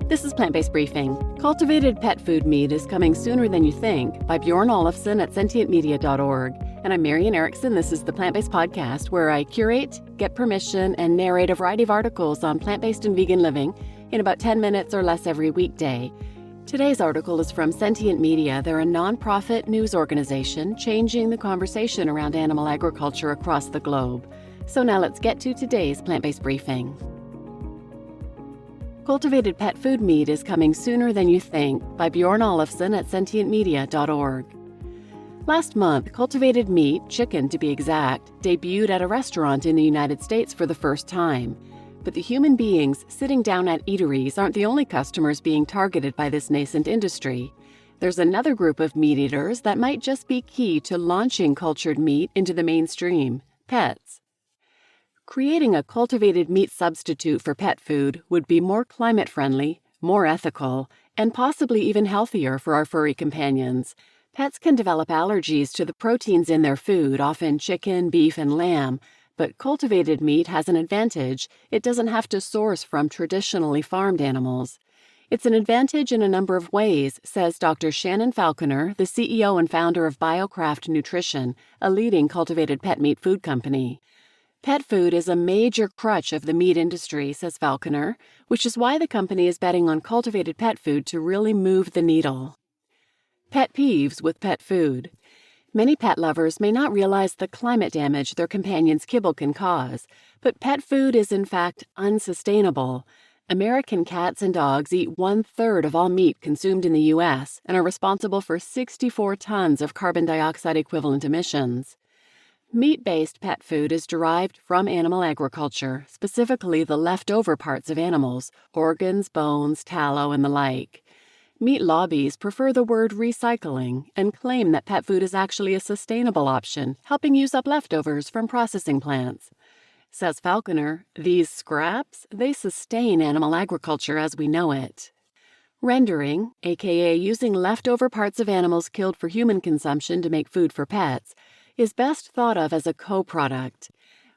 This is Plant-Based Briefing. Cultivated pet food meat is coming sooner than you think by Björn Ólafsson at sentientmedia.org. And I'm Marian Erickson. This is the Plant-Based Podcast, where I curate, get permission, and narrate a variety of articles on plant-based and vegan living in about 10 minutes or less every weekday. Today's article is from Sentient Media. They're a nonprofit news organization changing the conversation around animal agriculture across the globe. So now let's get to today's Plant-Based Briefing. Cultivated pet food meat is coming sooner than you think by Björn Ólafsson at sentientmedia.org. Last month, cultivated meat, chicken to be exact, debuted at a restaurant in the United States for the first time. But the human beings sitting down at eateries aren't the only customers being targeted by this nascent industry. There's another group of meat eaters that might just be key to launching cultured meat into the mainstream: pets. Creating a cultivated meat substitute for pet food would be more climate-friendly, more ethical, and possibly even healthier for our furry companions. Pets can develop allergies to the proteins in their food, often chicken, beef, and lamb, but cultivated meat has an advantage. It doesn't have to source from traditionally farmed animals. It's an advantage in a number of ways, says Dr. Shannon Falconer, the CEO and founder of BioCraft Nutrition, a leading cultivated pet meat food company. Pet food is a major crutch of the meat industry, says Falconer, which is why the company is betting on cultivated pet food to really move the needle. Pet peeves with pet food. Many pet lovers may not realize the climate damage their companion's kibble can cause, but pet food is in fact unsustainable. American cats and dogs eat 1/3 of all meat consumed in the U.S. and are responsible for 64 tons of carbon dioxide equivalent emissions. Meat-based pet food is derived from animal agriculture, specifically the leftover parts of animals, organs, bones, tallow, and the like. Meat lobbies prefer the word recycling and claim that pet food is actually a sustainable option, helping use up leftovers from processing plants. Says Falconer, these scraps, they sustain animal agriculture as we know it. Rendering, aka using leftover parts of animals killed for human consumption to make food for pets, is best thought of as a co-product.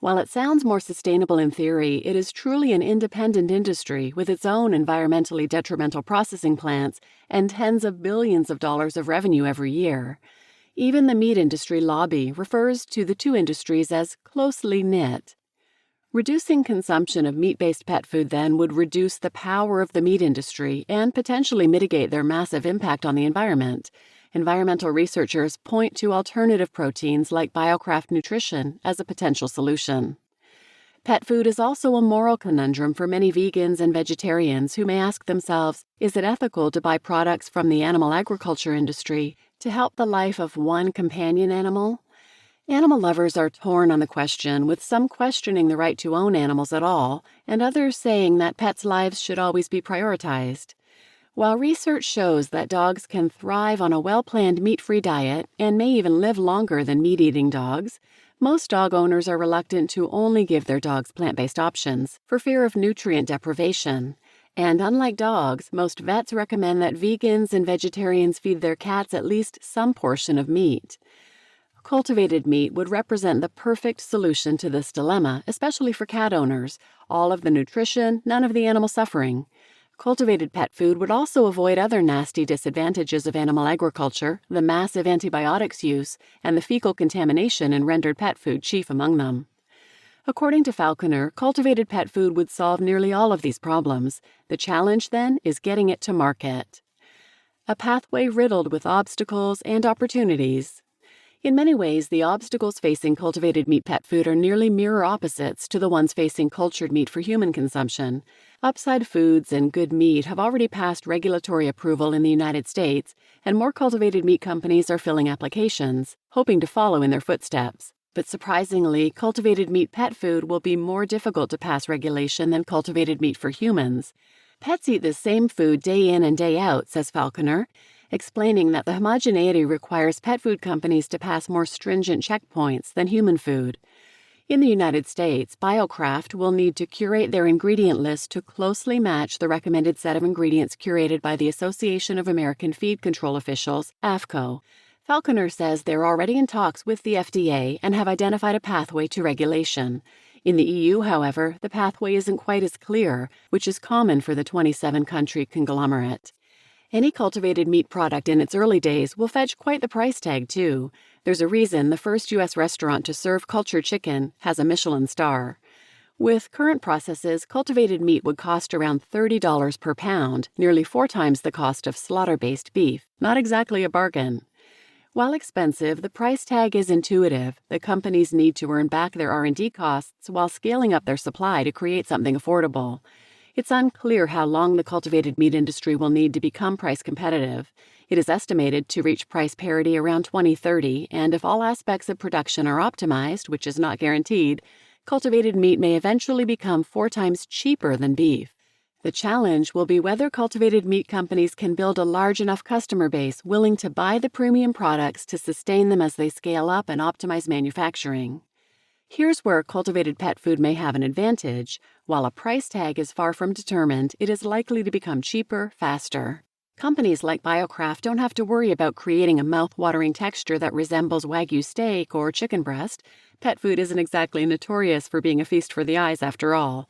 While it sounds more sustainable in theory, it is truly an independent industry with its own environmentally detrimental processing plants and tens of billions of dollars of revenue every year. Even the meat industry lobby refers to the two industries as closely knit. Reducing consumption of meat-based pet food then would reduce the power of the meat industry and potentially mitigate their massive impact on the environment. Environmental researchers point to alternative proteins like BioCraft Nutrition as a potential solution. Pet food is also a moral conundrum for many vegans and vegetarians who may ask themselves, is it ethical to buy products from the animal agriculture industry to help the life of one companion animal? Animal lovers are torn on the question, with some questioning the right to own animals at all, and others saying that pets' lives should always be prioritized. While research shows that dogs can thrive on a well-planned meat-free diet and may even live longer than meat-eating dogs, most dog owners are reluctant to only give their dogs plant-based options for fear of nutrient deprivation. And unlike dogs, most vets recommend that vegans and vegetarians feed their cats at least some portion of meat. Cultivated meat would represent the perfect solution to this dilemma, especially for cat owners. All of the nutrition, none of the animal suffering. Cultivated pet food would also avoid other nasty disadvantages of animal agriculture, the massive antibiotics use, and the fecal contamination in rendered pet food chief among them. According to Falconer, cultivated pet food would solve nearly all of these problems. The challenge, then, is getting it to market. A pathway riddled with obstacles and opportunities. In many ways, the obstacles facing cultivated meat pet food are nearly mirror opposites to the ones facing cultured meat for human consumption. Upside Foods and Good Meat have already passed regulatory approval in the United States, and more cultivated meat companies are filling applications, hoping to follow in their footsteps. But surprisingly, cultivated meat pet food will be more difficult to pass regulation than cultivated meat for humans. Pets eat the same food day in and day out, says Falconer, explaining that the homogeneity requires pet food companies to pass more stringent checkpoints than human food. In the United States, BioCraft will need to curate their ingredient list to closely match the recommended set of ingredients curated by the Association of American Feed Control Officials, AFCO. Falconer says they're already in talks with the FDA and have identified a pathway to regulation. In the EU, however, the pathway isn't quite as clear, which is common for the 27-country conglomerate. Any cultivated meat product in its early days will fetch quite the price tag, too. There's a reason the first U.S. restaurant to serve cultured chicken has a Michelin star. With current processes, cultivated meat would cost around $30 per pound, nearly 4 times the cost of slaughter-based beef. Not exactly a bargain. While expensive, the price tag is intuitive. The companies need to earn back their R&D costs while scaling up their supply to create something affordable. It's unclear how long the cultivated meat industry will need to become price competitive. It is estimated to reach price parity around 2030, and if all aspects of production are optimized, which is not guaranteed, cultivated meat may eventually become 4 times cheaper than beef. The challenge will be whether cultivated meat companies can build a large enough customer base willing to buy the premium products to sustain them as they scale up and optimize manufacturing. Here's where cultivated pet food may have an advantage. While a price tag is far from determined, it is likely to become cheaper, faster. Companies like BioCraft don't have to worry about creating a mouth-watering texture that resembles Wagyu steak or chicken breast. Pet food isn't exactly notorious for being a feast for the eyes, after all.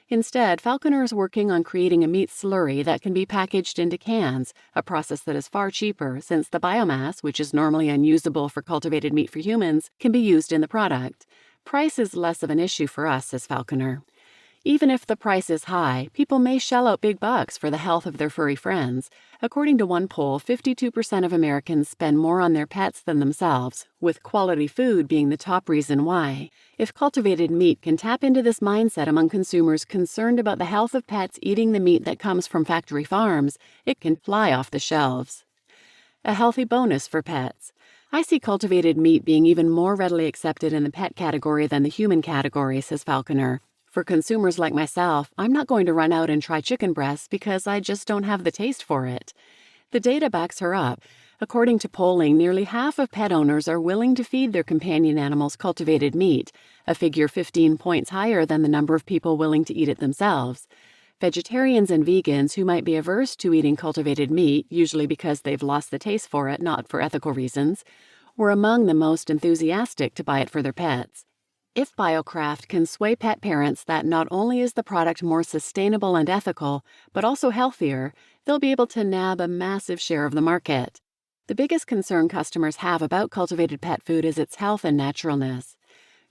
Instead, Falconer is working on creating a meat slurry that can be packaged into cans, a process that is far cheaper since the biomass, which is normally unusable for cultivated meat for humans, can be used in the product. Price is less of an issue for us, says Falconer. Even if the price is high, people may shell out big bucks for the health of their furry friends. According to one poll, 52% of Americans spend more on their pets than themselves, with quality food being the top reason why. If cultivated meat can tap into this mindset among consumers concerned about the health of pets eating the meat that comes from factory farms, it can fly off the shelves. A healthy bonus for pets. I see cultivated meat being even more readily accepted in the pet category than the human category, says Falconer. For consumers like myself, I'm not going to run out and try chicken breasts because I just don't have the taste for it. The data backs her up. According to polling, nearly half of pet owners are willing to feed their companion animals cultivated meat, a figure 15 points higher than the number of people willing to eat it themselves. Vegetarians and vegans who might be averse to eating cultivated meat, usually because they've lost the taste for it, not for ethical reasons, were among the most enthusiastic to buy it for their pets. If BioCraft can sway pet parents that not only is the product more sustainable and ethical, but also healthier, they'll be able to nab a massive share of the market. The biggest concern customers have about cultivated pet food is its health and naturalness.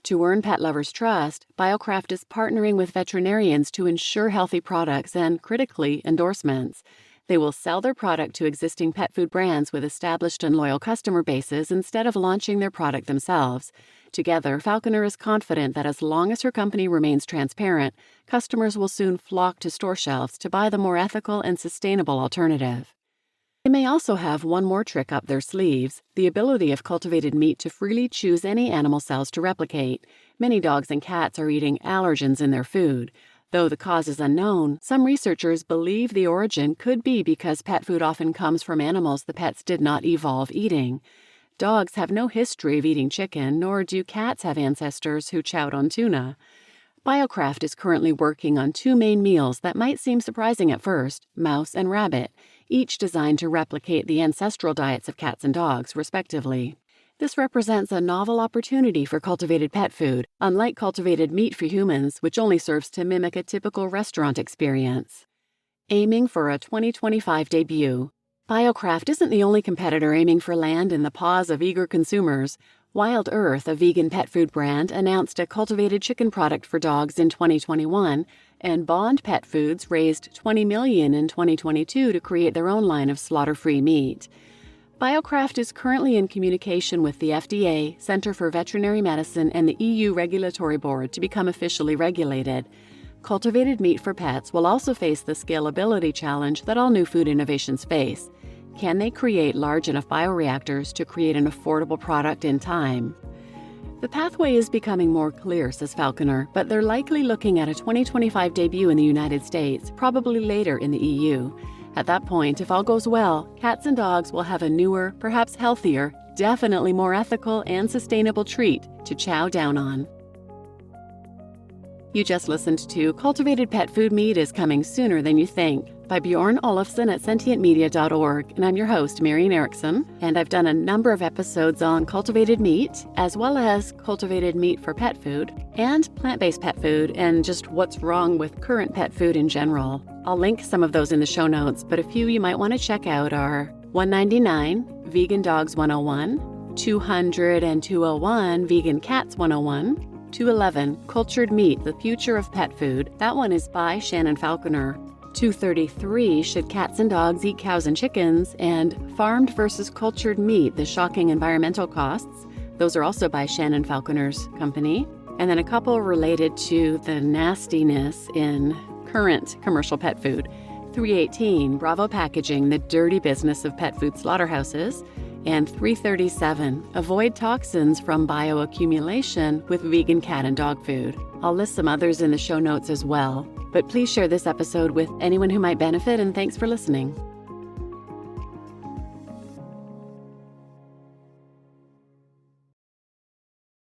To earn pet lovers' trust, BioCraft is partnering with veterinarians to ensure healthy products and, critically, endorsements. They will sell their product to existing pet food brands with established and loyal customer bases instead of launching their product themselves. Together, Falconer is confident that as long as her company remains transparent, customers will soon flock to store shelves to buy the more ethical and sustainable alternative. They may also have one more trick up their sleeves, the ability of cultivated meat to freely choose any animal cells to replicate. Many dogs and cats are eating allergens in their food. Though the cause is unknown, some researchers believe the origin could be because pet food often comes from animals the pets did not evolve eating. Dogs have no history of eating chicken, nor do cats have ancestors who chowed on tuna. BioCraft is currently working on 2 main meals that might seem surprising at first, mouse and rabbit, each designed to replicate the ancestral diets of cats and dogs, respectively. This represents a novel opportunity for cultivated pet food, unlike cultivated meat for humans, which only serves to mimic a typical restaurant experience. Aiming for a 2025 debut. BioCraft isn't the only competitor aiming for land in the paws of eager consumers. Wild Earth, a vegan pet food brand, announced a cultivated chicken product for dogs in 2021, and Bond Pet Foods raised $20 million in 2022 to create their own line of slaughter-free meat. BioCraft is currently in communication with the FDA, Center for Veterinary Medicine, and the EU Regulatory Board to become officially regulated. Cultivated meat for pets will also face the scalability challenge that all new food innovations face. Can they create large enough bioreactors to create an affordable product in time? The pathway is becoming more clear, says Falconer, but they're likely looking at a 2025 debut in the United States, probably later in the EU. At that point, if all goes well, cats and dogs will have a newer, perhaps healthier, definitely more ethical and sustainable treat to chow down on. You just listened to Cultivated Pet Food Meat is Coming Sooner Than You Think by Björn Ólafsson at sentientmedia.org, and I'm your host, Marian Erickson, and I've done a number of episodes on cultivated meat, as well as cultivated meat for pet food, and plant-based pet food, and just what's wrong with current pet food in general. I'll link some of those in the show notes, but a few you might want to check out are 199, Vegan Dogs 101, 200 and 201, Vegan Cats 101, 211, Cultured Meat, The Future of Pet Food. That one is by Shannon Falconer. 233, Should Cats and Dogs Eat Cows and Chickens? And Farmed versus Cultured Meat, The Shocking Environmental Costs. Those are also by Shannon Falconer's company. And then a couple related to the nastiness in current commercial pet food. 318, Bravo Packaging, The Dirty Business of Pet Food Slaughterhouses. And 337, Avoid Toxins from Bioaccumulation with Vegan Cat and Dog Food. I'll list some others in the show notes as well, but please share this episode with anyone who might benefit, and thanks for listening.